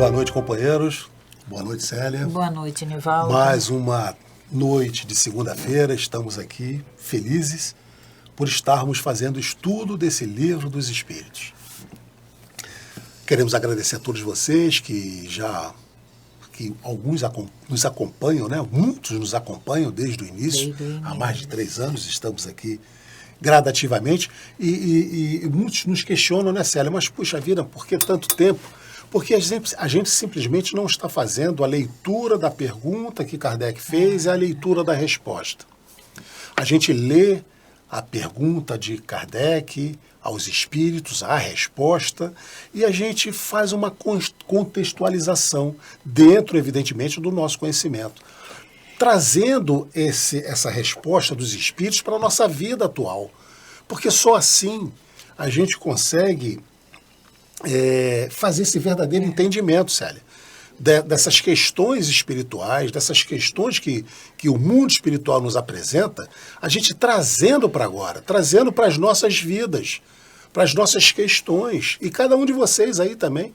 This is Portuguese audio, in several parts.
Boa noite, companheiros. Boa noite, Célia. Boa noite, Nivaldo. Mais uma noite de segunda-feira, estamos aqui felizes por estarmos fazendo estudo desse livro dos Espíritos. Queremos agradecer a todos vocês que alguns nos acompanham, né? Muitos nos acompanham desde o início. Há mais de 3 anos estamos aqui gradativamente e muitos nos questionam, né, Célia? Mas, puxa vida, por que tanto tempo? Porque a gente simplesmente não está fazendo a leitura da pergunta que Kardec fez e a leitura da resposta. A gente lê a pergunta de Kardec aos espíritos, a resposta, e a gente faz uma contextualização dentro, evidentemente, do nosso conhecimento, trazendo essa resposta dos espíritos para a nossa vida atual. Porque só assim a gente consegue fazer esse verdadeiro entendimento, Célia, dessas questões espirituais, dessas questões que o mundo espiritual nos apresenta, a gente trazendo para agora, trazendo para as nossas vidas, para as nossas questões. E cada um de vocês aí também.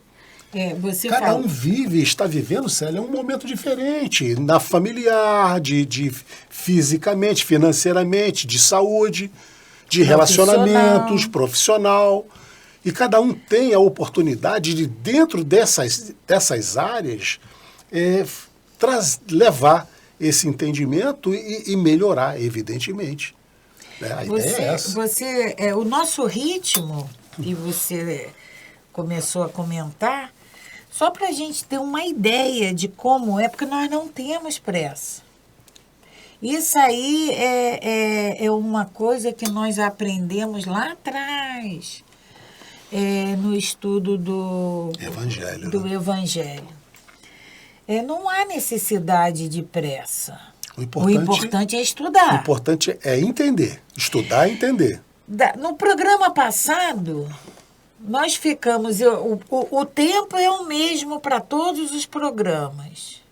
Cada um está vivendo, Célia, um momento diferente, na familiar, de fisicamente, financeiramente, de saúde, de relacionamentos, profissional. E cada um tem a oportunidade de, dentro dessas áreas, levar esse entendimento e melhorar, evidentemente. A ideia é essa. O nosso ritmo, que você começou a comentar, só para a gente ter uma ideia de como é, porque nós não temos pressa. Isso aí é uma coisa que nós aprendemos lá atrás. No estudo do Evangelho. Não há necessidade de pressa. O importante é estudar. O importante é entender, estudar e entender. No programa passado, nós ficamos... O tempo é o mesmo para todos os programas.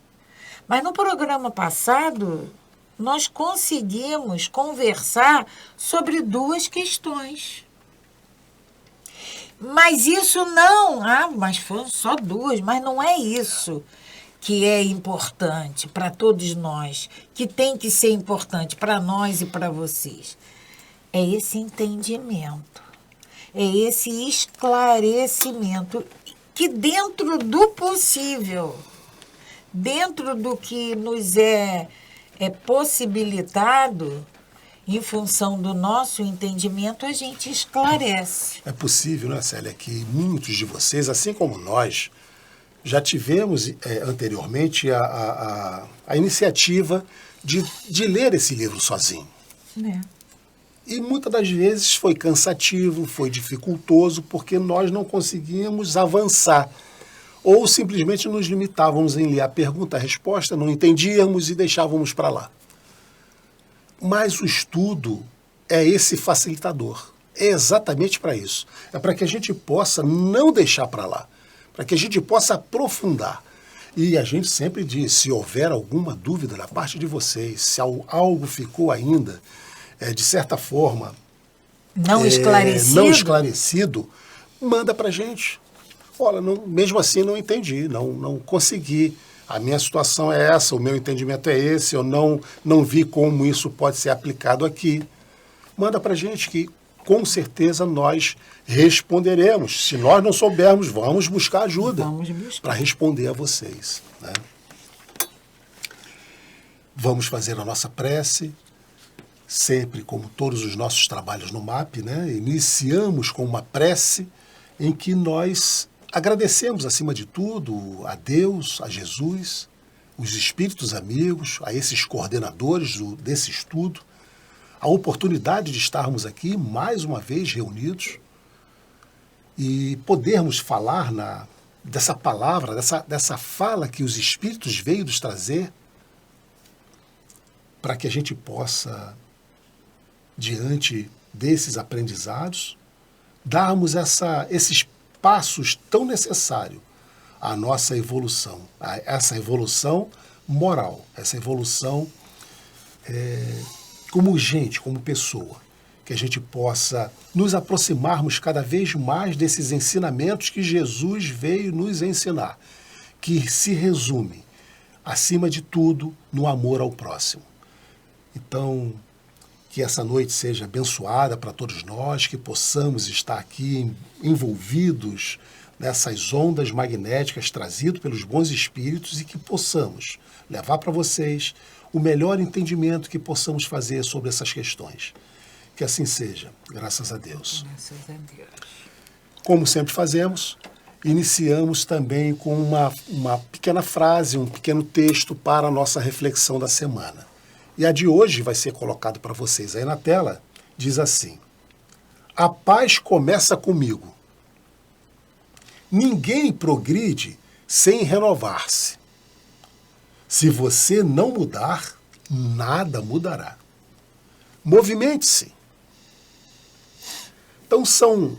Mas no programa passado, nós conseguimos conversar sobre 2 questões. Mas isso não... mas foram só 2, mas não é isso que é importante para todos nós, que tem que ser importante para nós e para vocês. É esse entendimento, é esse esclarecimento, que dentro do possível, dentro do que nos é possibilitado, em função do nosso entendimento, a gente esclarece. É possível, né, Célia, que muitos de vocês, assim como nós, já tivemos anteriormente a iniciativa de ler esse livro sozinho. E muitas das vezes foi cansativo, foi dificultoso, porque nós não conseguíamos avançar. Ou simplesmente nos limitávamos em ler a pergunta, a resposta, não entendíamos e deixávamos para lá. Mas o estudo é esse facilitador. É exatamente para isso. É para que a gente possa não deixar para lá. Para que a gente possa aprofundar. E a gente sempre diz, se houver alguma dúvida da parte de vocês, se algo ficou ainda, de certa forma, não esclarecido, manda para a gente. Olha, mesmo assim não entendi, não consegui. A minha situação é essa, o meu entendimento é esse, eu não vi como isso pode ser aplicado aqui. Manda para a gente que, com certeza, nós responderemos. Se nós não soubermos, vamos buscar ajuda para responder a vocês. Né? Vamos fazer a nossa prece, sempre como todos os nossos trabalhos no MAP, né? Iniciamos com uma prece em que nós agradecemos, acima de tudo, a Deus, a Jesus, os espíritos amigos, a esses coordenadores desse estudo, a oportunidade de estarmos aqui mais uma vez reunidos e podermos falar dessa palavra, dessa fala que os espíritos veio nos trazer, para que a gente possa, diante desses aprendizados, darmos esses passos tão necessários à nossa evolução, a essa evolução moral, essa evolução como gente, como pessoa, que a gente possa nos aproximarmos cada vez mais desses ensinamentos que Jesus veio nos ensinar, que se resume, acima de tudo, no amor ao próximo. Então, que essa noite seja abençoada para todos nós, que possamos estar aqui envolvidos nessas ondas magnéticas trazidas pelos bons espíritos e que possamos levar para vocês o melhor entendimento que possamos fazer sobre essas questões. Que assim seja, graças a Deus. Graças a Deus. Como sempre fazemos, iniciamos também com uma pequena frase, um pequeno texto para a nossa reflexão da semana. E a de hoje vai ser colocado para vocês aí na tela, diz assim: a paz começa comigo. Ninguém progride sem renovar-se. Se você não mudar, nada mudará. Movimente-se. Então são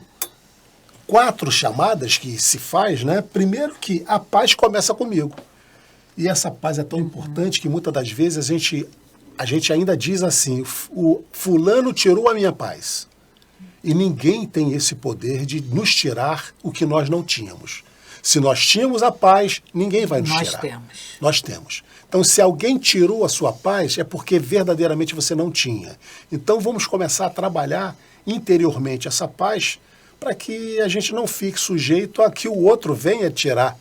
4 chamadas que se faz, né? Primeiro que a paz começa comigo. E essa paz é tão importante que muitas das vezes a gente ainda diz assim, o fulano tirou a minha paz. E ninguém tem esse poder de nos tirar o que nós não tínhamos. Se nós tínhamos a paz, ninguém vai nos tirar. Nós temos. Então, se alguém tirou a sua paz, é porque verdadeiramente você não tinha. Então, vamos começar a trabalhar interiormente essa paz para que a gente não fique sujeito a que o outro venha tirar.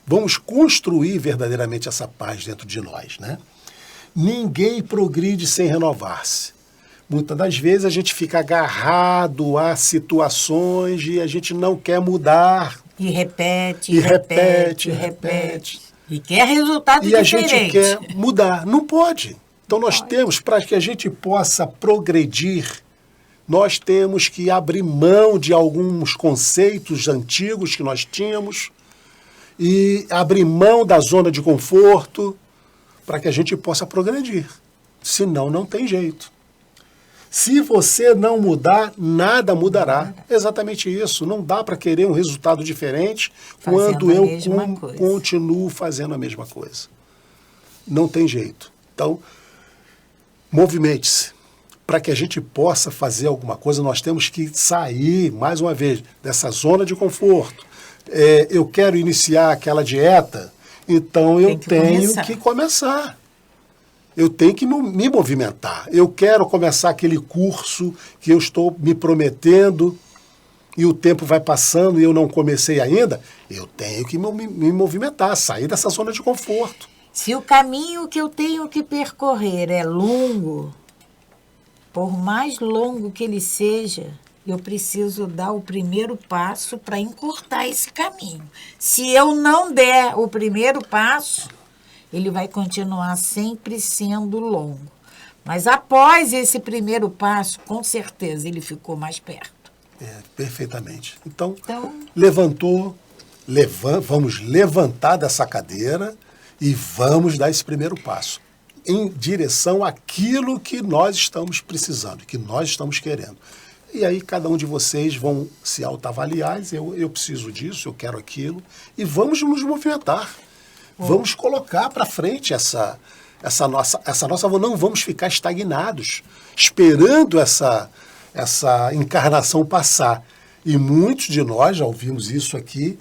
Vamos construir verdadeiramente essa paz dentro de nós, né? Ninguém progride sem renovar-se. Muitas das vezes a gente fica agarrado a situações e a gente não quer mudar. E repete. E quer resultado diferente. E a gente quer mudar. Não pode. Então nós temos, para que a gente possa progredir, nós temos que abrir mão de alguns conceitos antigos que nós tínhamos e abrir mão da zona de conforto para que a gente possa progredir. Senão, não tem jeito. Se você não mudar, nada mudará. Exatamente isso. Não dá para querer um resultado diferente quando eu continuo fazendo a mesma coisa. Não tem jeito. Então, movimente-se. Para que a gente possa fazer alguma coisa, nós temos que sair, mais uma vez, dessa zona de conforto. Eu quero iniciar aquela dieta, então eu tenho que começar. Eu tenho que me movimentar. Eu quero começar aquele curso que eu estou me prometendo e o tempo vai passando e eu não comecei ainda. Eu tenho que me movimentar, sair dessa zona de conforto. Se o caminho que eu tenho que percorrer é longo, por mais longo que ele seja, eu preciso dar o primeiro passo para encurtar esse caminho. Se eu não der o primeiro passo, ele vai continuar sempre sendo longo. Mas após esse primeiro passo, com certeza, ele ficou mais perto. Perfeitamente. Então vamos levantar dessa cadeira e vamos dar esse primeiro passo em direção àquilo que nós estamos precisando, que nós estamos querendo. E aí cada um de vocês vão se autoavaliar, eu preciso disso, eu quero aquilo, e vamos nos movimentar. Vamos colocar para frente essa nossa, não vamos ficar estagnados, esperando essa encarnação passar. E muitos de nós já ouvimos isso aqui,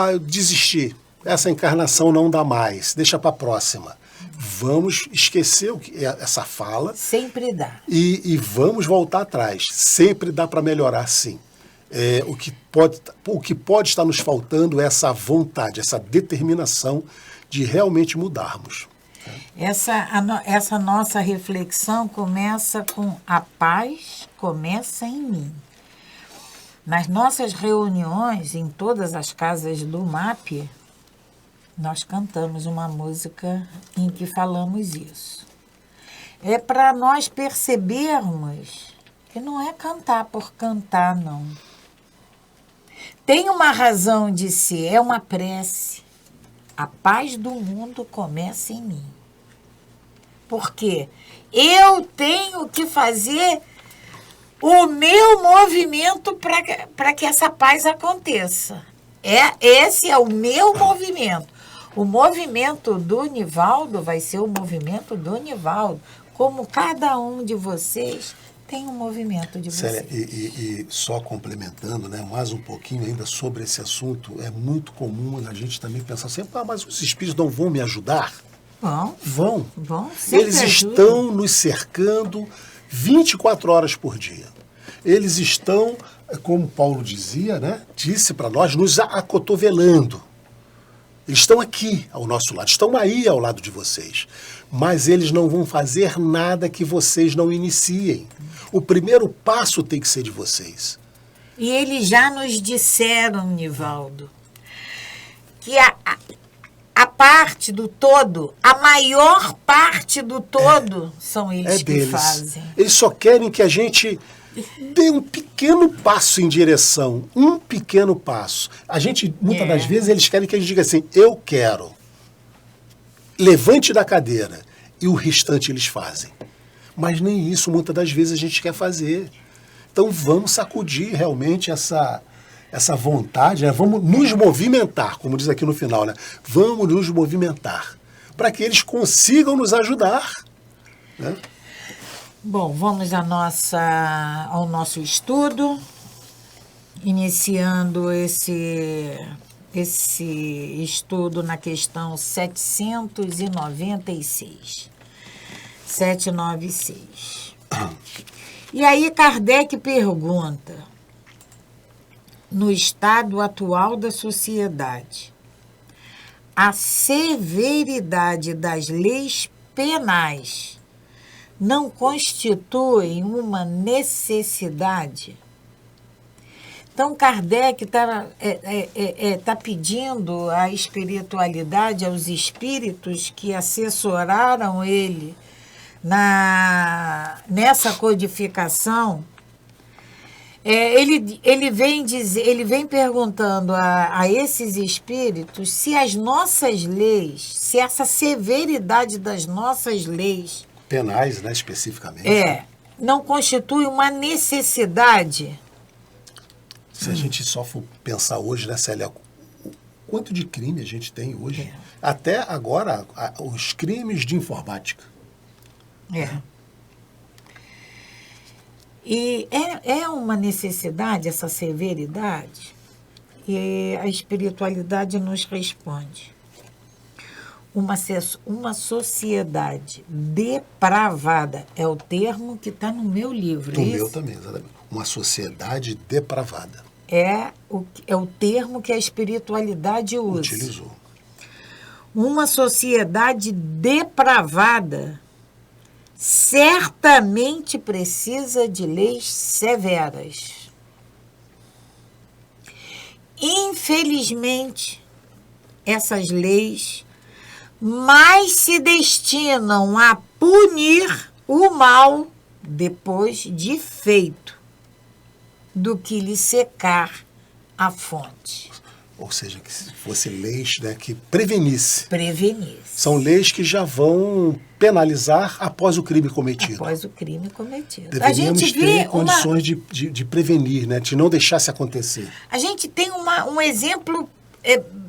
eu desisti, essa encarnação não dá mais, deixa para a próxima. Vamos esquecer essa fala. Sempre dá. E vamos voltar atrás. Sempre dá para melhorar, sim. O que pode estar nos faltando é essa vontade, essa determinação de realmente mudarmos. Essa nossa reflexão começa com a paz começa em mim. Nas nossas reuniões, em todas as casas do MAP, nós cantamos uma música em que falamos isso. É para nós percebermos que não é cantar por cantar, não. Tem uma razão de ser, é uma prece. A paz do mundo começa em mim. Porque eu tenho que fazer o meu movimento para que essa paz aconteça. Esse é o meu movimento. O movimento do Nivaldo vai ser o movimento do Nivaldo. Como cada um de vocês tem um movimento de Célia, vocês. e só complementando, né, mais um pouquinho ainda sobre esse assunto, é muito comum a gente também pensar assim, mas os espíritos não vão me ajudar? Vão, Vão. sempre Eles ajudam. estão nos cercando 24 horas por dia. Eles estão, como Paulo dizia, né, disse para nós, nos acotovelando. Eles estão aqui ao nosso lado, estão aí ao lado de vocês. Mas eles não vão fazer nada que vocês não iniciem. O primeiro passo tem que ser de vocês. E eles já nos disseram, Nivaldo, que a parte do todo, a maior parte do todo, são eles que deles. fazem. Eles só querem que a gente dê um pequeno passo em direção, um pequeno passo. A gente, muitas das vezes, eles querem que a gente diga assim, eu quero. Levante da cadeira. E o restante eles fazem. Mas nem isso, muitas das vezes, a gente quer fazer. Então, vamos sacudir realmente essa vontade, né? Vamos nos movimentar, como diz aqui no final, né? Vamos nos movimentar para que eles consigam nos ajudar, né? Bom, vamos ao nosso estudo, iniciando esse estudo na questão 796. 796. E aí Kardec pergunta, no estado atual da sociedade, a severidade das leis penais não constitui uma necessidade? Então, Kardec está pedindo à espiritualidade, aos espíritos que assessoraram ele nessa codificação, ele vem perguntando a esses espíritos se as nossas leis, se essa severidade das nossas leis penais, né, especificamente. Não constitui uma necessidade. Se a gente só for pensar hoje, né, Célia, o quanto de crime a gente tem hoje. Até agora, os crimes de informática. E é uma necessidade essa severidade? E a espiritualidade nos responde. Uma sociedade depravada é o termo que está no meu livro. No meu também, exatamente. Uma sociedade depravada. É o termo que a espiritualidade usa. Utilizou. Uma sociedade depravada certamente precisa de leis severas. Infelizmente, essas leis mais se destinam a punir o mal depois de feito, do que lhe secar a fonte. Ou seja, que se fosse leis, né, que prevenisse. Prevenisse. São leis que já vão penalizar após o crime cometido. Após o crime cometido. Deveríamos a gente ter condições de prevenir, né, de não deixar se acontecer. A gente tem um exemplo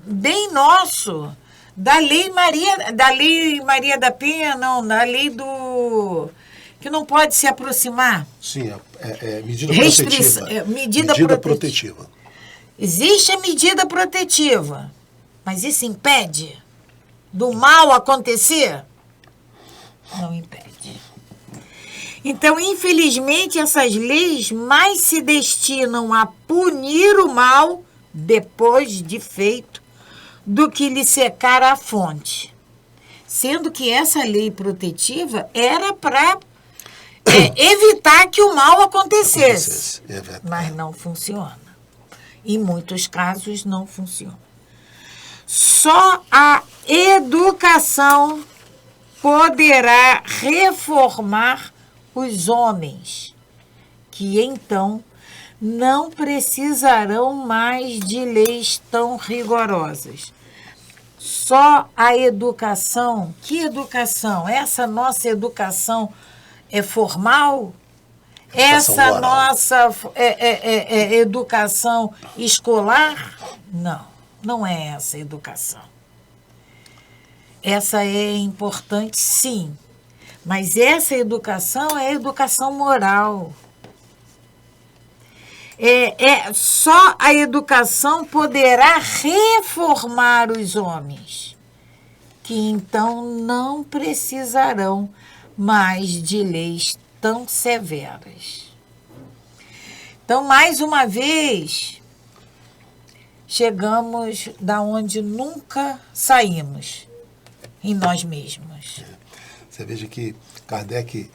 bem nosso da Lei Maria da Penha, não, da lei do... que não pode se aproximar. Sim, medida protetiva. Medida protetiva. Existe a medida protetiva, mas isso impede do mal acontecer? Não impede. Então, infelizmente, essas leis mais se destinam a punir o mal depois de feito do que lhe secar a fonte. Sendo que essa lei protetiva era para evitar que o mal acontecesse. Mas não funciona. Em muitos casos não funciona. Só a educação poderá reformar os homens, que então não precisarão mais de leis tão rigorosas. Só a educação. Que educação? Essa nossa educação é formal? Essa nossa educação escolar? Não, não é essa educação. Essa é importante, sim, Mas essa educação é educação moral. Só a educação poderá reformar os homens, que então não precisarão mais de leis tão severas. Então, mais uma vez, chegamos da onde nunca saímos, em nós mesmos. Você veja que Kardec,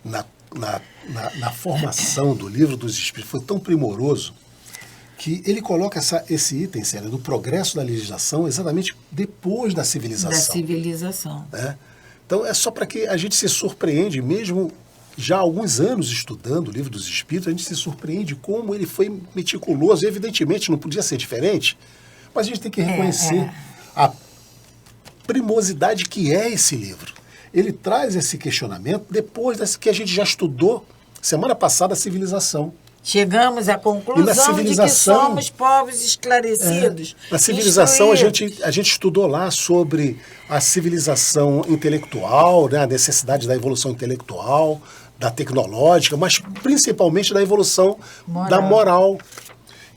na formação do Livro dos Espíritos, foi tão primoroso que ele coloca esse item, Célia, do progresso da legislação exatamente depois da civilização. Da civilização. Né? Então, é só para que a gente se surpreende, mesmo já há alguns anos estudando o Livro dos Espíritos, a gente se surpreende como ele foi meticuloso. Evidentemente, não podia ser diferente, mas a gente tem que reconhecer a primosidade que é esse livro. Ele traz esse questionamento depois que a gente já estudou semana passada a civilização. Chegamos à conclusão de que somos povos esclarecidos. Na civilização, a gente estudou lá sobre a civilização intelectual, né, a necessidade da evolução intelectual, da tecnológica, mas principalmente da evolução da moral.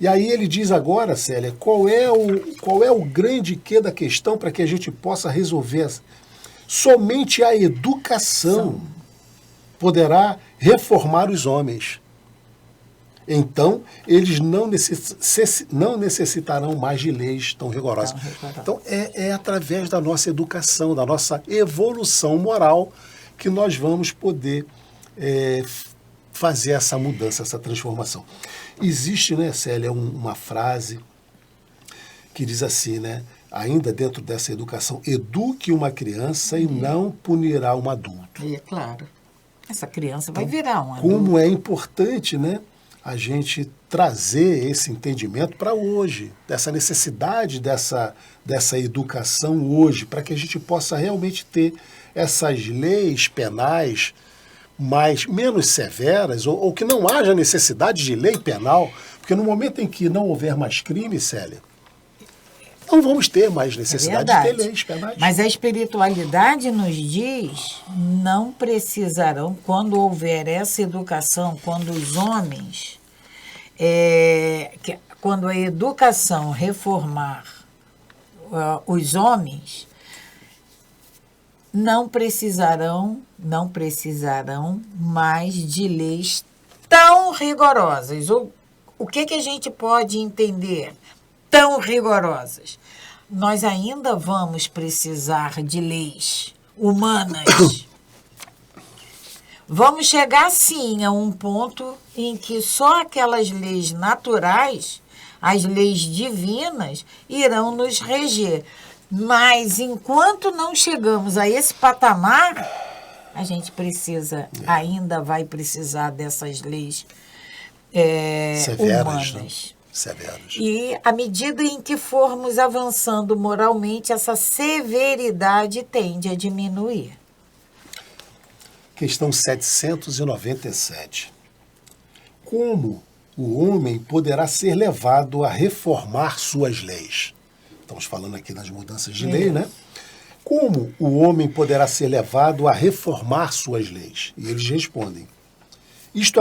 E aí ele diz agora, Célia, qual é o grande quê da questão para que a gente possa resolver? Somente a educação poderá reformar os homens. Então, eles não necessitarão mais de leis tão rigorosas. Então, é através da nossa educação, da nossa evolução moral, que nós vamos poder fazer essa mudança, essa transformação. Existe, né, Célia, uma frase que diz assim, né? Ainda dentro dessa educação, eduque uma criança e não punirá um adulto. É claro. Essa criança vai virar um adulto. Como é importante, né, a gente trazer esse entendimento para hoje, dessa necessidade dessa educação hoje, para que a gente possa realmente ter essas leis penais menos severas, ou que não haja necessidade de lei penal, porque no momento em que não houver mais crime, Célia, não vamos ter mais necessidade de ter leis penais. Mas a espiritualidade nos diz, não precisarão, quando houver essa educação, quando os homens, quando a educação reformar os homens, não precisarão mais de leis tão rigorosas. O que a gente pode entender? Tão rigorosas. Nós ainda vamos precisar de leis humanas. Vamos chegar, sim, a um ponto em que só aquelas leis naturais, as leis divinas, irão nos reger. Mas, enquanto não chegamos a esse patamar, a gente ainda vai precisar dessas leis severas, humanas. Né? Severos. E à medida em que formos avançando moralmente, essa severidade tende a diminuir. Questão 797. Como o homem poderá ser levado a reformar suas leis? Estamos falando aqui das mudanças de lei, né? Como o homem poderá ser levado a reformar suas leis? E eles respondem: isso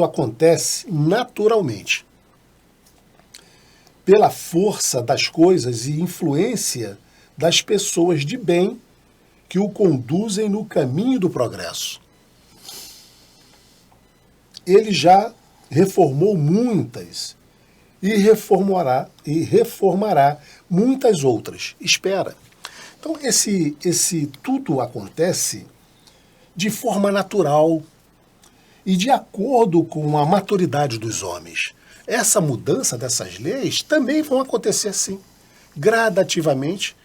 acontece naturalmente, pela força das coisas e influência das pessoas de bem que o conduzem no caminho do progresso. Ele já reformou muitas e reformará muitas outras. Espera. Então, esse tudo acontece de forma natural e de acordo com a maturidade dos homens. Essa mudança dessas leis também vão acontecer assim. Gradativamente,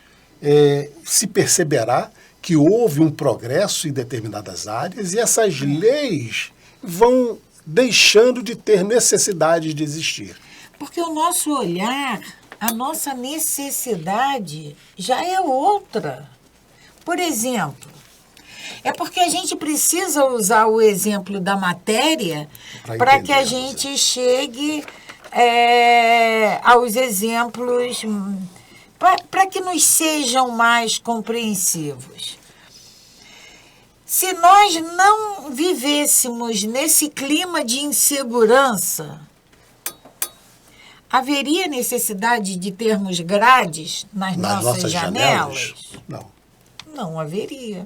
se perceberá que houve um progresso em determinadas áreas e essas leis vão deixando de ter necessidade de existir. Porque o nosso olhar, a nossa necessidade já é outra. Por exemplo, é porque a gente precisa usar o exemplo da matéria para que a gente chegue aos exemplos, para que nos sejam mais compreensivos. Se nós não vivêssemos nesse clima de insegurança, haveria necessidade de termos grades nas nossas janelas? Não. Não haveria.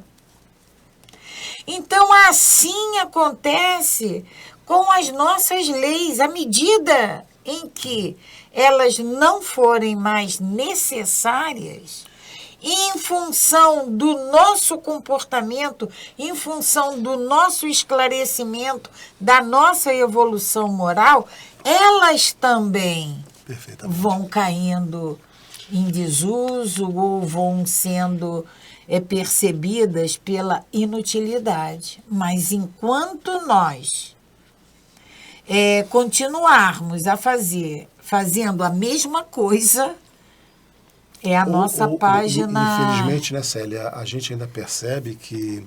Então, assim acontece com as nossas leis. À medida em que elas não forem mais necessárias, em função do nosso comportamento, em função do nosso esclarecimento, da nossa evolução moral, elas também vão caindo em desuso ou vão sendo percebidas pela inutilidade. Mas enquanto nós continuarmos fazendo a mesma coisa, é a nossa página... Infelizmente, né, Célia, a gente ainda percebe que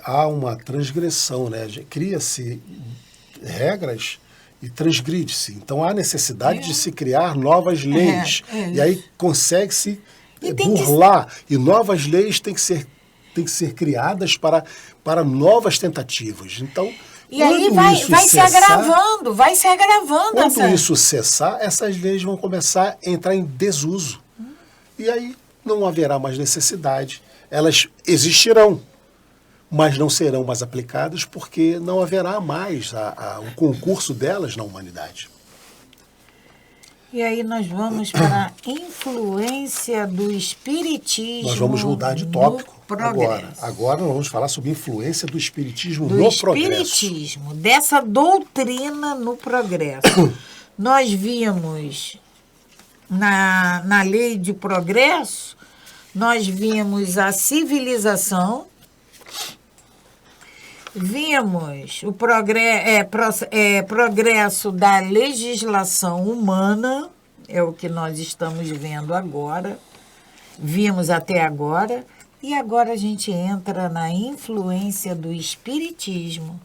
há uma transgressão, né? Cria-se regras e transgride-se. Então, há necessidade de se criar novas leis. E aí consegue-se burlar. E novas leis têm que ser criadas para novas tentativas. Então... E aí vai se agravando. Quando isso cessar, essas leis vão começar a entrar em desuso. E aí não haverá mais necessidade. Elas existirão, mas não serão mais aplicadas porque não haverá mais o concurso delas na humanidade. E aí nós vamos para a influência do espiritismo. Nós vamos mudar de tópico agora. Agora nós vamos falar sobre a influência do espiritismo no progresso. Do espiritismo, dessa doutrina no progresso. Nós vimos na lei de progresso, nós vimos a civilização, vimos o progresso da legislação humana, é o que nós estamos vendo agora, vimos até agora, e agora a gente entra na influência do espiritismo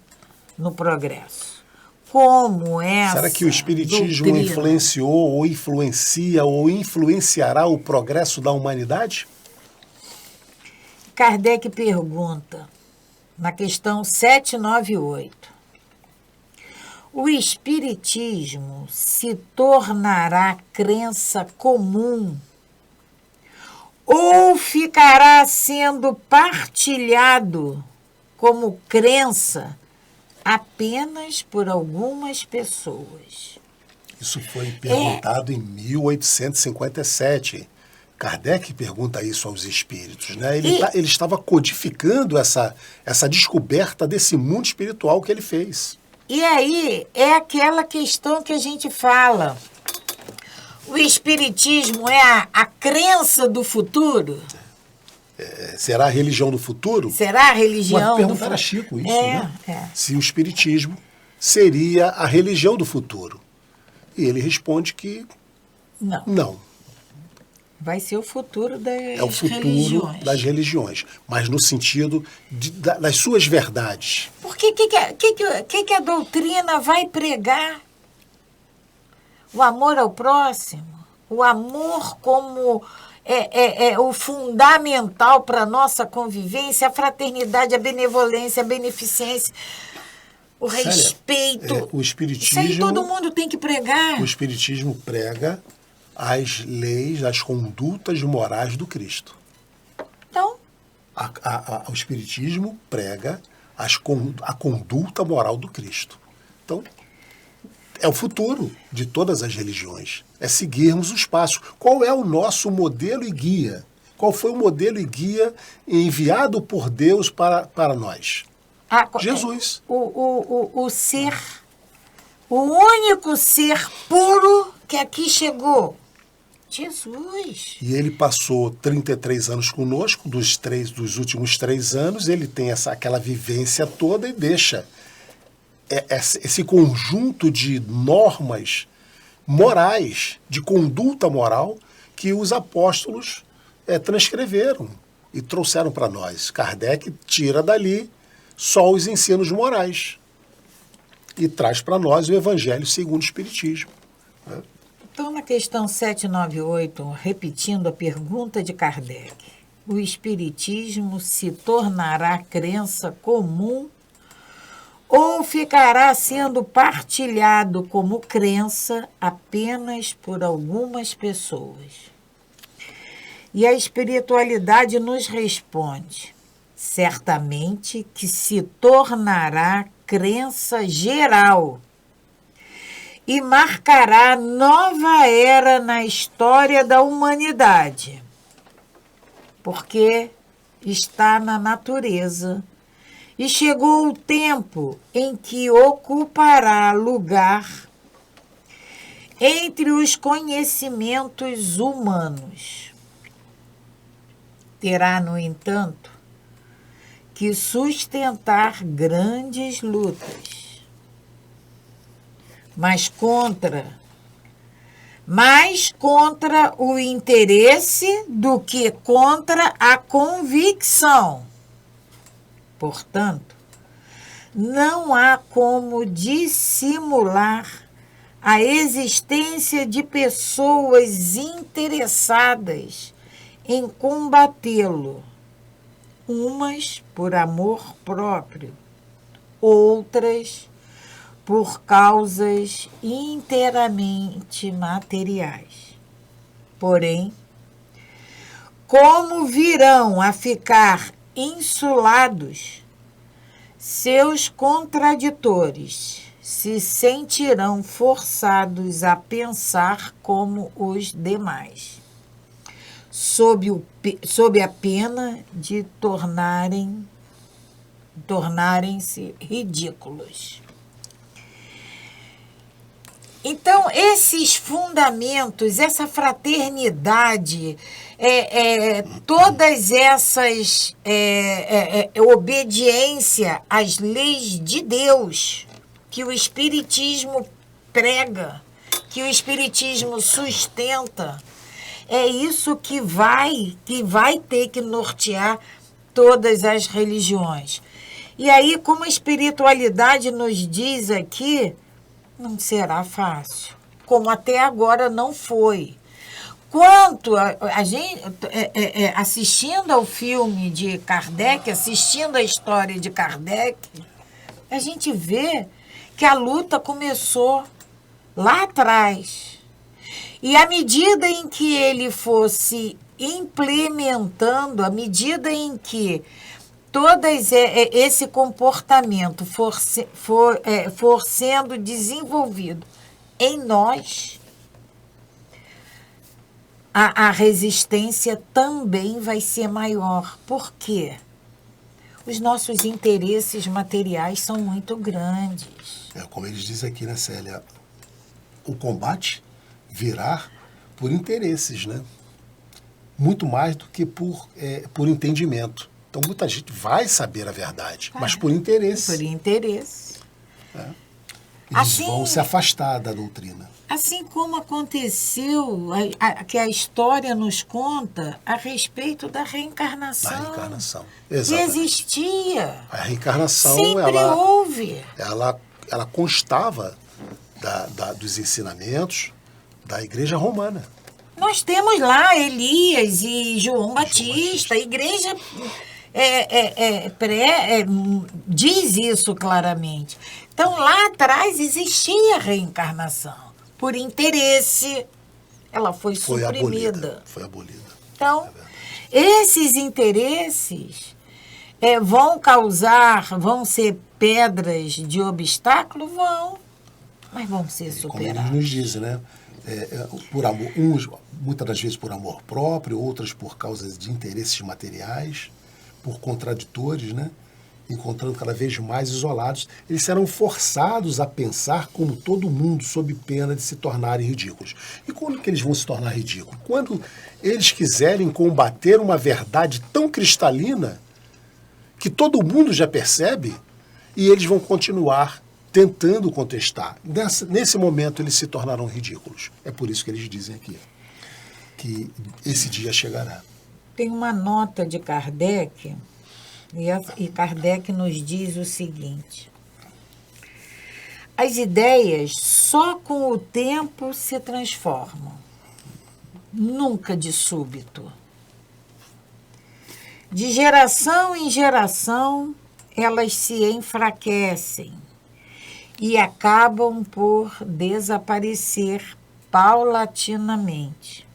no progresso. Como essa Será que o espiritismo doutrina influenciou ou influencia ou influenciará o progresso da humanidade? Kardec pergunta, na questão 798, o espiritismo se tornará crença comum ou ficará sendo partilhado como crença apenas por algumas pessoas? Isso foi perguntado em 1857. Kardec pergunta isso aos espíritos, né? Ele estava codificando essa descoberta desse mundo espiritual que ele fez. E aí é aquela questão que a gente fala. O espiritismo é a crença do futuro? Será a religião do futuro? Será a religião do futuro? Perguntar a Chico isso, né? Se o espiritismo seria a religião do futuro. E ele responde que não. Vai ser o futuro das religiões. É o futuro das religiões, mas no sentido das suas verdades. Porque que a doutrina vai pregar? O amor ao próximo, o amor como o fundamental para a nossa convivência, a fraternidade, a benevolência, a beneficência, o respeito. O espiritismo, isso aí todo mundo tem que pregar. O espiritismo prega as leis, as condutas morais do Cristo. Então? O espiritismo prega a conduta moral do Cristo. Então, é o futuro de todas as religiões. É seguirmos os passos. Qual é o nosso modelo e guia? Qual foi o modelo e guia enviado por Deus para nós? Jesus. O ser, o único ser puro que aqui chegou. Jesus. E ele passou 33 anos conosco, dos últimos 3 anos, ele tem aquela vivência toda e deixa esse conjunto de normas morais, de conduta moral, que os apóstolos transcreveram e trouxeram para nós. Kardec tira dali só os ensinos morais e traz para nós o Evangelho segundo o Espiritismo. Então, na questão 798, repetindo a pergunta de Kardec, o Espiritismo se tornará crença comum ou ficará sendo partilhado como crença apenas por algumas pessoas? E a espiritualidade nos responde: certamente que se tornará crença geral e marcará nova era na história da humanidade, porque está na natureza e chegou o tempo em que ocupará lugar entre os conhecimentos humanos. Terá, no entanto, que sustentar grandes lutas, mas contra o interesse do que contra a convicção. Portanto, não há como dissimular a existência de pessoas interessadas em combatê-lo, umas por amor próprio, outras por causas inteiramente materiais. Porém, como virão a ficar insulados, seus contraditores se sentirão forçados a pensar como os demais, sob a pena de tornarem-se ridículos. Então, esses fundamentos, essa fraternidade, todas essas obediência às leis de Deus que o Espiritismo prega, que o Espiritismo sustenta, é isso que vai ter que nortear todas as religiões. E aí, como a espiritualidade nos diz aqui, não será fácil, como até agora não foi. Quanto a gente, assistindo ao filme de Kardec, assistindo a história de Kardec, a gente vê que a luta começou lá atrás. E à medida em que ele fosse implementando, à medida em que todo esse comportamento for sendo desenvolvido em nós, a resistência também vai ser maior. Por quê? Os nossos interesses materiais são muito grandes. Como eles dizem aqui, né, Célia? O combate virá por interesses, né? Muito mais do que por entendimento. Então, muita gente vai saber a verdade, mas por interesse. Por interesse. Eles vão se afastar da doutrina. Assim como aconteceu, que a história nos conta a respeito da reencarnação. Da reencarnação, exatamente. Que existia. A reencarnação, sempre houve. Ela constava dos ensinamentos da Igreja Romana. Nós temos lá Elias e João Batista. A Igreja diz isso claramente. Então, lá atrás existia a reencarnação. Por interesse, ela foi suprimida. Foi abolida. Então, esses interesses vão ser pedras de obstáculo? Vão, mas vão ser superados. Como eles nos dizem, né? Por amor, muitas das vezes por amor próprio, outras por causa de interesses materiais, por contraditores, né? Encontrando cada vez mais isolados, eles serão forçados a pensar como todo mundo, sob pena de se tornarem ridículos. E quando que eles vão se tornar ridículos? Quando eles quiserem combater uma verdade tão cristalina que todo mundo já percebe e eles vão continuar tentando contestar. Nesse momento eles se tornarão ridículos. É por isso que eles dizem aqui que esse dia chegará. Tem uma nota de Kardec, e Kardec nos diz o seguinte: as ideias só com o tempo se transformam, nunca de súbito. De geração em geração, elas se enfraquecem e acabam por desaparecer paulatinamente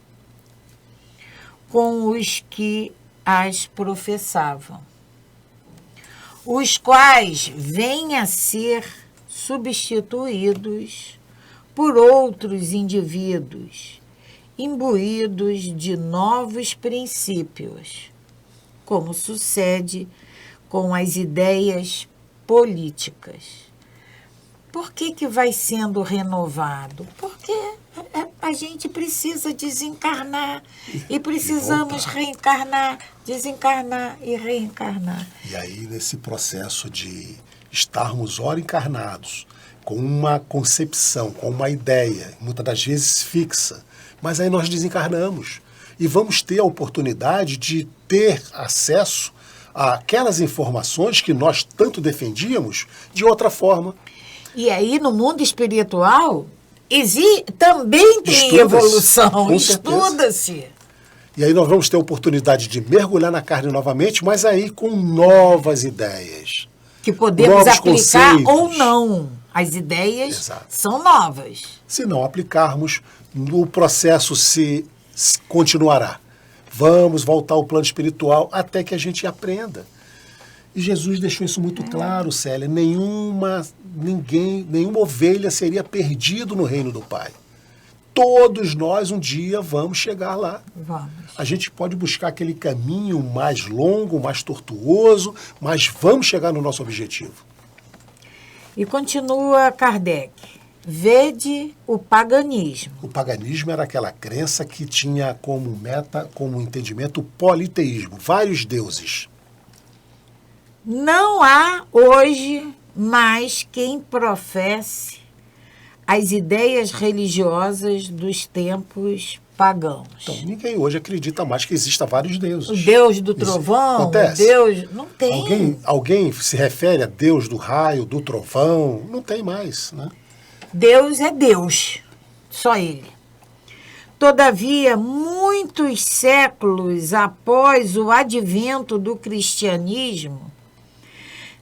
com os que as professavam, os quais vêm a ser substituídos por outros indivíduos imbuídos de novos princípios, como sucede com as ideias políticas. Por que vai sendo renovado? Porque a gente precisa desencarnar e precisamos reencarnar, desencarnar e reencarnar. E aí, nesse processo de estarmos ora encarnados, com uma concepção, com uma ideia, muitas das vezes fixa, mas aí nós desencarnamos e vamos ter a oportunidade de ter acesso àquelas informações que nós tanto defendíamos de outra forma. E aí, no mundo espiritual, também tem evolução, estuda-se. E aí nós vamos ter a oportunidade de mergulhar na carne novamente, mas aí com novas ideias. Que podemos aplicar ou não. As ideias são novas. Se não aplicarmos, o processo se continuará. Vamos voltar ao plano espiritual até que a gente aprenda. E Jesus deixou isso muito claro, Célia. Nenhuma ovelha seria perdido no reino do Pai. Todos nós um dia vamos chegar lá. Vamos. A gente pode buscar aquele caminho mais longo, mais tortuoso, mas vamos chegar no nosso objetivo. E continua Kardec. Vede o paganismo. O paganismo era aquela crença que tinha como meta, como entendimento, o politeísmo, vários deuses. Não há hoje mais quem professe as ideias religiosas dos tempos pagãos. Então, ninguém hoje acredita mais que exista vários deuses. O Deus do trovão, o Deus... Não tem. Alguém se refere a Deus do raio, do trovão? Não tem mais, né? Deus é Deus, só Ele. Todavia, muitos séculos após o advento do cristianismo,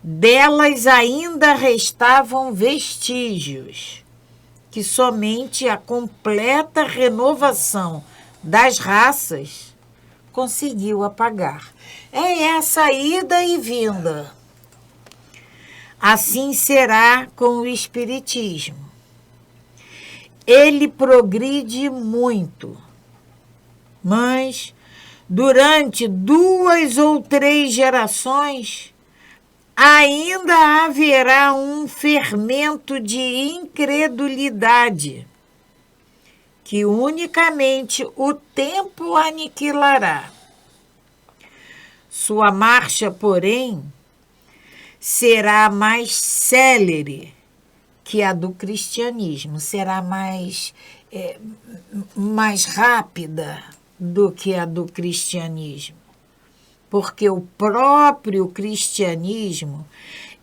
delas ainda restavam vestígios, que somente a completa renovação das raças conseguiu apagar. É essa ida e vinda. Assim será com o Espiritismo. Ele progride muito, mas durante 2 ou 3 gerações ainda haverá um fermento de incredulidade que unicamente o tempo aniquilará. Sua marcha, porém, será mais célere que a do cristianismo, será mais rápida do que a do cristianismo. Porque o próprio cristianismo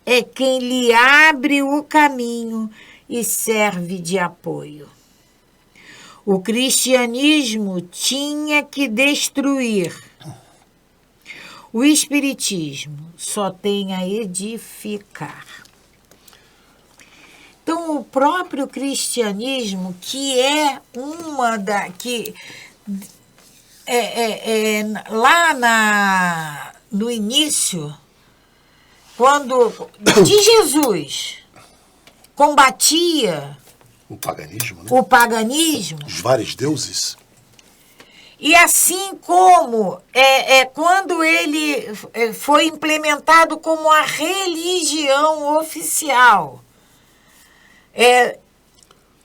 é quem lhe abre o caminho e serve de apoio. O cristianismo tinha que destruir. O espiritismo só tem a edificar. Então, o próprio cristianismo, que é uma da... lá no início, quando de Jesus combatia o paganismo, né? O paganismo, os vários deuses. E assim como quando ele foi implementado como a religião oficial,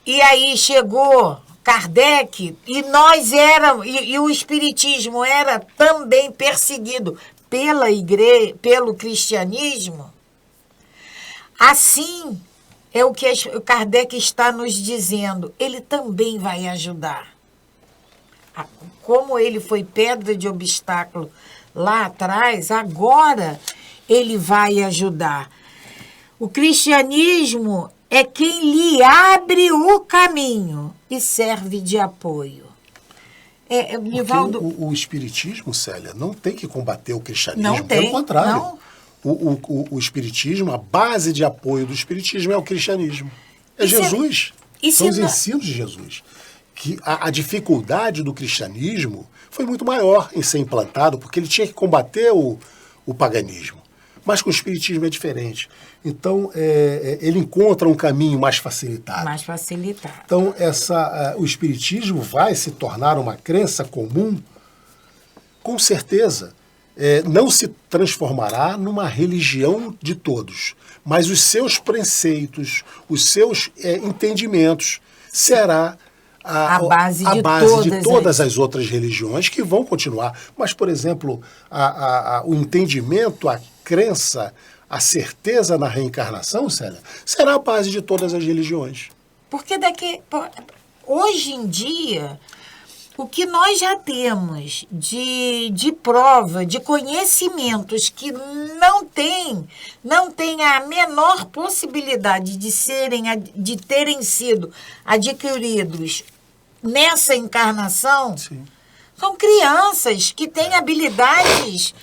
e aí chegou Kardec, e o espiritismo era também perseguido pela igreja, pelo cristianismo. Assim é o que Kardec está nos dizendo. Ele também vai ajudar. Como ele foi pedra de obstáculo lá atrás, agora ele vai ajudar. O cristianismo é quem lhe abre o caminho e serve de apoio. Nivaldo... O espiritismo, Célia, não tem que combater o cristianismo. Não tem, pelo contrário. não. O espiritismo, a base de apoio do espiritismo é o cristianismo. É E se- Jesus. e se São os não- ensinos de Jesus. Que a dificuldade do cristianismo foi muito maior em ser implantado, porque ele tinha que combater o paganismo. Mas com o espiritismo é diferente. Então, ele encontra um caminho mais facilitado. Mais facilitado. Então, o espiritismo vai se tornar uma crença comum, com certeza. Não se transformará numa religião de todos, mas os seus preceitos, os seus entendimentos, será A base de de todas todas as outras religiões que vão continuar. Mas, por exemplo, o entendimento, a crença, a certeza na reencarnação, Célia, será a base de todas as religiões. Porque hoje em dia, o que nós já temos de prova, de conhecimentos que não tem a menor possibilidade de terem sido adquiridos nessa encarnação, Sim. são crianças que têm habilidades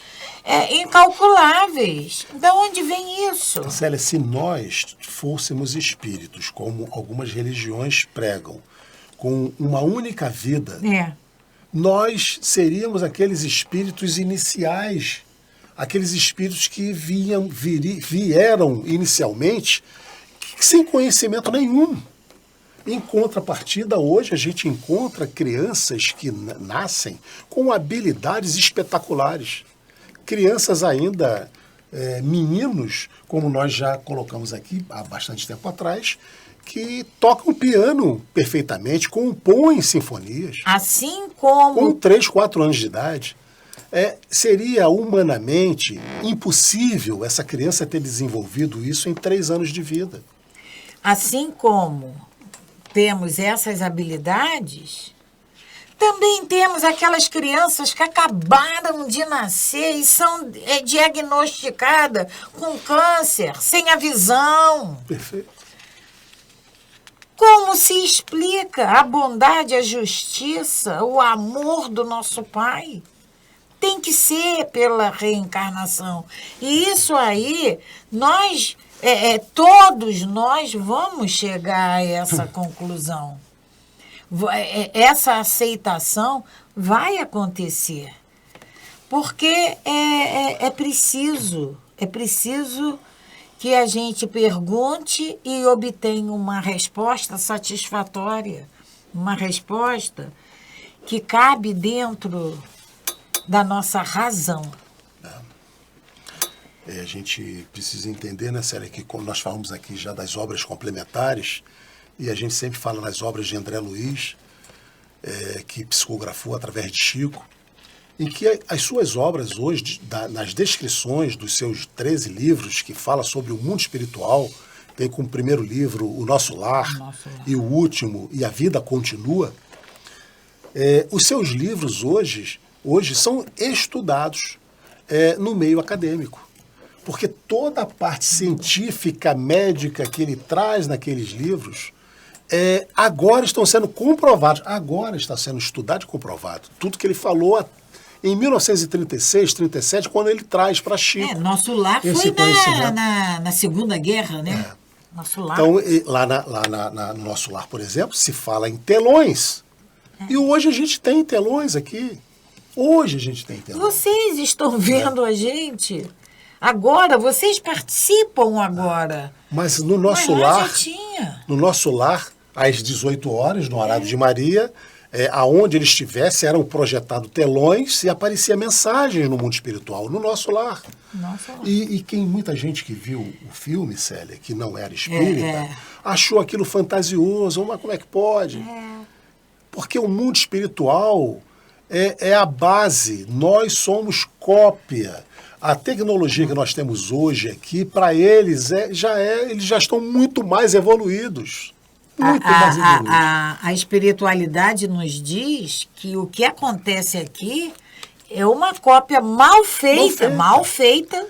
incalculáveis. De onde vem isso? Célia, se nós fôssemos espíritos, como algumas religiões pregam, com uma única vida, nós seríamos aqueles espíritos iniciais, aqueles espíritos que vieram inicialmente sem conhecimento nenhum. Em contrapartida, hoje a gente encontra crianças que nascem com habilidades espetaculares. Crianças ainda, meninos, como nós já colocamos aqui há bastante tempo atrás, que tocam piano perfeitamente, compõem sinfonias. Assim como... Com 3, 4 anos de idade. Seria humanamente impossível essa criança ter desenvolvido isso em 3 anos de vida. Assim como temos essas habilidades, também temos aquelas crianças que acabaram de nascer e são diagnosticadas com câncer, sem a visão. Perfeito. Como se explica a bondade, a justiça, o amor do nosso Pai? Tem que ser pela reencarnação. E isso aí, todos nós vamos chegar a essa conclusão. Essa aceitação vai acontecer. Porque é preciso que a gente pergunte e obtenha uma resposta satisfatória, uma resposta que cabe dentro da nossa razão. A gente precisa entender, né, Célia, que como nós falamos aqui já das obras complementares, e a gente sempre fala nas obras de André Luiz, que psicografou através de Chico, em que as suas obras hoje, nas descrições dos seus 13 livros, que fala sobre o mundo espiritual, tem como primeiro livro O Nosso Lar, e o último, E a Vida Continua, os seus livros hoje são estudados no meio acadêmico. Porque toda a parte científica, médica que ele traz naqueles livros, agora estão sendo comprovados. Agora está sendo estudado e comprovado. Tudo que ele falou em 1936, 37, quando ele traz para Chico. Nosso lar foi na Segunda Guerra, né? Nosso lar. Então, no Nosso Lar, por exemplo, se fala em telões. E hoje a gente tem telões aqui. Hoje a gente tem telões. Vocês estão vendo a gente agora, vocês participam agora. Mas no Nosso Lar, já tinha. No Nosso Lar, às 18 horas, no horário de Maria, aonde ele estivesse, eram projetados telões e aparecia mensagens no mundo espiritual, no Nosso Lar. Nossa. E muita gente que viu o filme, Célia, que não era espírita, achou aquilo fantasioso, mas como é que pode? Porque o mundo espiritual é a base, nós somos cópia. A tecnologia que nós temos hoje aqui, para eles, eles já estão muito mais evoluídos. A espiritualidade nos diz que o que acontece aqui é uma cópia mal feita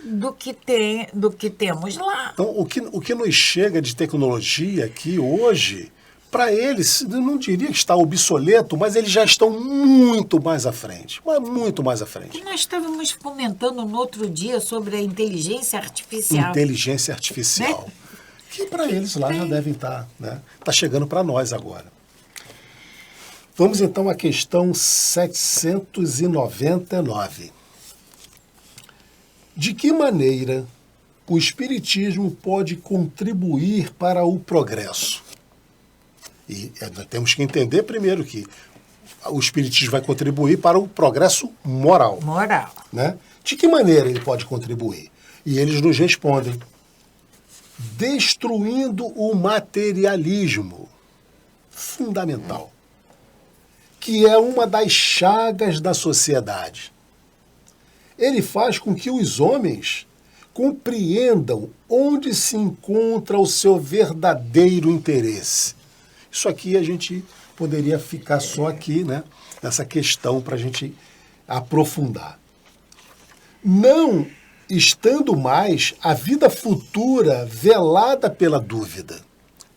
do que temos lá. Então, o que nos chega de tecnologia aqui hoje, para eles, eu não diria que está obsoleto, mas eles já estão muito mais à frente. Mas muito mais à frente. E nós estávamos comentando no outro dia sobre a inteligência artificial. Inteligência artificial. Né? Que para eles lá já devem estar, né? Está chegando para nós agora. Vamos então à questão 799. De que maneira o Espiritismo pode contribuir para o progresso? E nós temos que entender primeiro que o Espiritismo vai contribuir para o progresso moral. Moral. Né? De que maneira ele pode contribuir? E eles nos respondem: destruindo o materialismo. Fundamental. Que é uma das chagas da sociedade. Ele faz com que os homens compreendam onde se encontra o seu verdadeiro interesse. Isso aqui a gente poderia ficar só aqui, né, nessa questão para a gente aprofundar. Não estando mais a vida futura velada pela dúvida.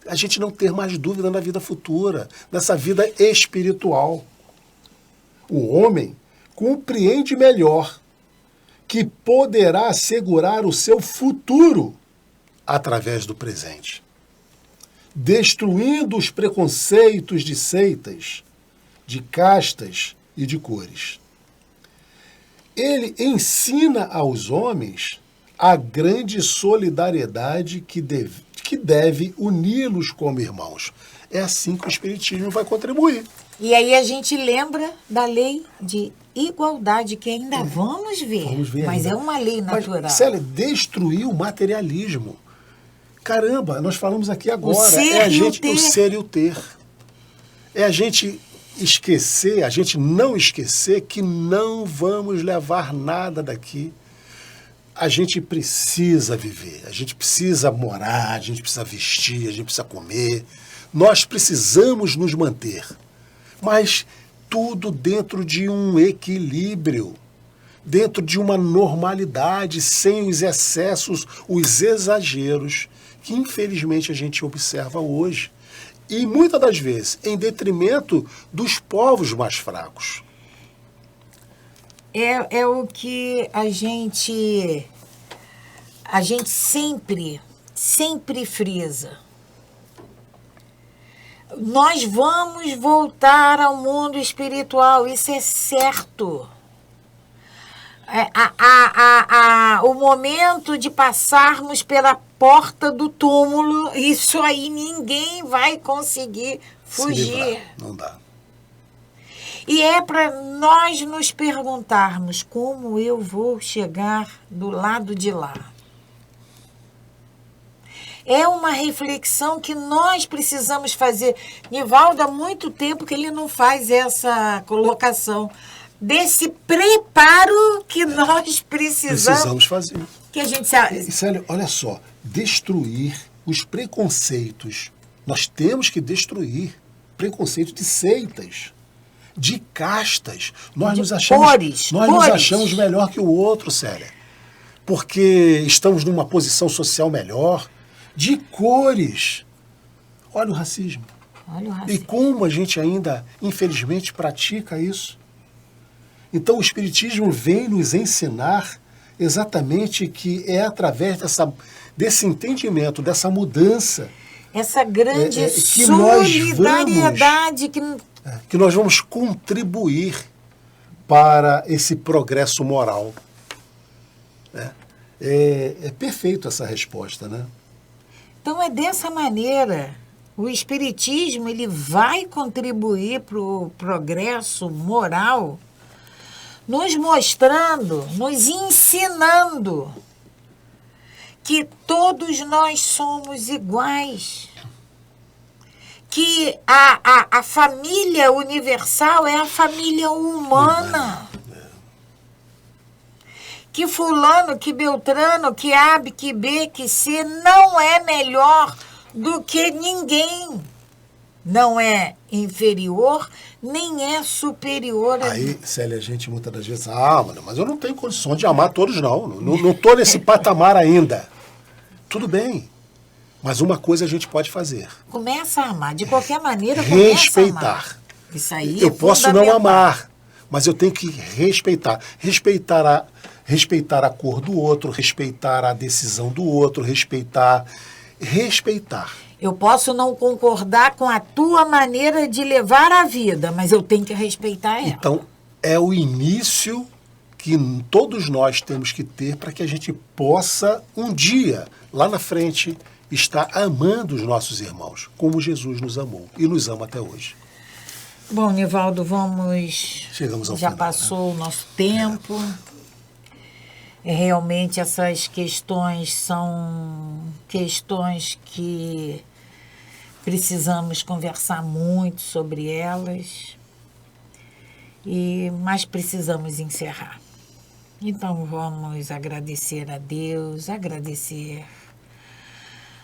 A gente não ter mais dúvida na vida futura, nessa vida espiritual. O homem compreende melhor que poderá assegurar o seu futuro através do presente, destruindo os preconceitos de seitas, de castas e de cores. Ele ensina aos homens a grande solidariedade que deve uni-los como irmãos. É assim que o Espiritismo vai contribuir. E aí a gente lembra da lei de igualdade, que ainda vamos ver mas ainda. É uma lei natural. Mas, Célia, destruir o materialismo. Caramba, nós falamos aqui agora. O ser e o ter. É a gente esquecer, a gente não esquecer que não vamos levar nada daqui. A gente precisa viver, a gente precisa morar, a gente precisa vestir, a gente precisa comer. Nós precisamos nos manter. Mas tudo dentro de um equilíbrio, dentro de uma normalidade, sem os excessos, os exageros, que infelizmente a gente observa hoje. E muitas das vezes em detrimento dos povos mais fracos. É o que a gente sempre frisa. Nós vamos voltar ao mundo espiritual, isso é certo. O momento de passarmos pela porta do túmulo, isso aí ninguém vai conseguir fugir. Não dá. E é para nós nos perguntarmos como eu vou chegar do lado de lá. É uma reflexão que nós precisamos fazer. Nivaldo, há muito tempo que ele não faz essa colocação desse preparo que nós precisamos fazer. Que a gente Célia, olha só, destruir os preconceitos. Nós temos que destruir preconceito de seitas, de castas. Nós nos achamos melhor que o outro, Célia, porque estamos numa posição social melhor. De cores. Olha o racismo. E como a gente ainda, infelizmente, pratica isso. Então o Espiritismo vem nos ensinar exatamente que é através desse entendimento, dessa mudança, essa grande solidariedade que nós vamos contribuir para esse progresso moral. É perfeito essa resposta, né? Então é dessa maneira, o Espiritismo ele vai contribuir para o progresso moral, nos mostrando, nos ensinando que todos nós somos iguais, que a família universal é a família humana. Que fulano, que Beltrano, que A, que B, que C não é melhor do que ninguém. Não é inferior, nem é superior. Aí, Célia, a gente muitas das vezes, mas eu não tenho condições de amar todos, não. Não estou nesse patamar ainda. Tudo bem. Mas uma coisa a gente pode fazer. Começa a amar. De qualquer maneira, começa a Respeitar. amar. Isso aí Eu é posso não fundamental. amar, mas eu tenho que respeitar. Respeitar a cor do outro, respeitar a decisão do outro, respeitar. Eu posso não concordar com a tua maneira de levar a vida, mas eu tenho que respeitar ela. Então, é o início que todos nós temos que ter para que a gente possa, um dia, lá na frente, estar amando os nossos irmãos, como Jesus nos amou e nos ama até hoje. Bom, Nivaldo, vamos... Chegamos ao Já final, passou o nosso tempo. Realmente essas questões são questões que precisamos conversar muito sobre elas, mas precisamos encerrar. Então vamos agradecer a Deus, agradecer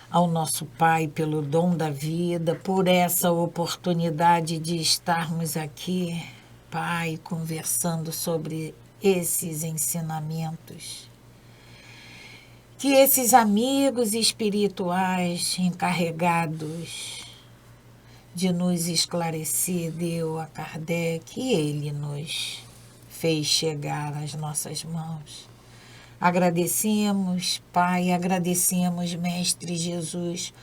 ao nosso Pai pelo dom da vida, por essa oportunidade de estarmos aqui, Pai, conversando sobre esses ensinamentos. Que esses amigos espirituais encarregados de nos esclarecer deu a Kardec e ele nos fez chegar às nossas mãos. Agradecemos, Pai, agradecemos, Mestre Jesus,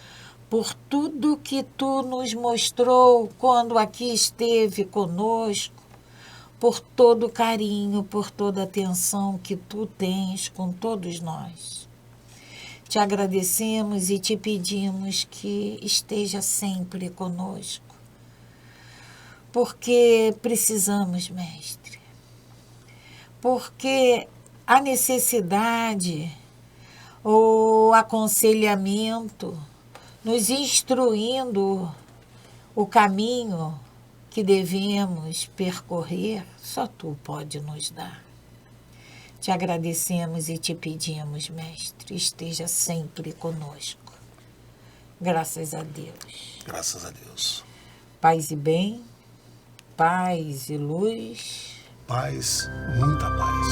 por tudo que Tu nos mostrou quando aqui esteve conosco, por todo o carinho, por toda a atenção que Tu tens com todos nós. Te agradecemos e te pedimos que esteja sempre conosco, porque precisamos, Mestre, porque a necessidade, o aconselhamento, nos instruindo o caminho que devemos percorrer, só Tu pode nos dar. Te agradecemos e te pedimos, Mestre, esteja sempre conosco. Graças a Deus. Graças a Deus. Paz e bem, paz e luz. Paz, muita paz.